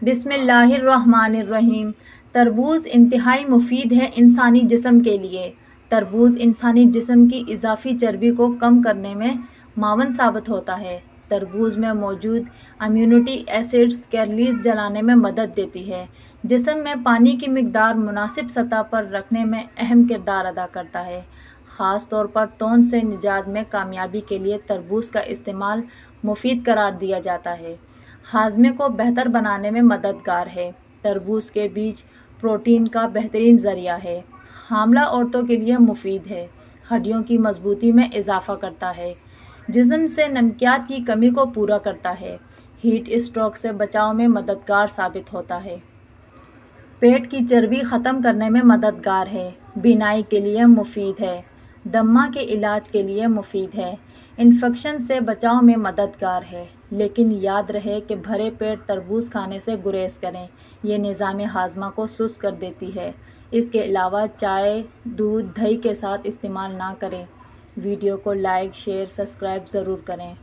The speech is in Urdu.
بسم اللہ الرحمن الرحیم۔ تربوز انتہائی مفید ہے انسانی جسم کے لیے۔ تربوز انسانی جسم کی اضافی چربی کو کم کرنے میں معاون ثابت ہوتا ہے۔ تربوز میں موجود امیونٹی ایسڈز کیلریز جلانے میں مدد دیتی ہے۔ جسم میں پانی کی مقدار مناسب سطح پر رکھنے میں اہم کردار ادا کرتا ہے۔ خاص طور پر توند سے نجات میں کامیابی کے لیے تربوز کا استعمال مفید قرار دیا جاتا ہے۔ ہاضمے کو بہتر بنانے میں مددگار ہے۔ تربوز کے بیج پروٹین کا بہترین ذریعہ ہے۔ حاملہ عورتوں کے لیے مفید ہے۔ ہڈیوں کی مضبوطی میں اضافہ کرتا ہے۔ جسم سے نمکیات کی کمی کو پورا کرتا ہے۔ ہیٹ اسٹروک سے بچاؤ میں مددگار ثابت ہوتا ہے۔ پیٹ کی چربی ختم کرنے میں مددگار ہے۔ بینائی کے لیے مفید ہے۔ دمہ کے علاج کے لیے مفید ہے۔ انفیکشن سے بچاؤ میں مددگار ہے۔ لیکن یاد رہے کہ بھرے پیٹ تربوز کھانے سے گریز کریں۔ یہ نظام ہاضمہ کو سست کر دیتی ہے۔ اس کے علاوہ چائے، دودھ، دہی کے ساتھ استعمال نہ کریں۔ ویڈیو کو لائک، شیئر، سبسکرائب ضرور کریں۔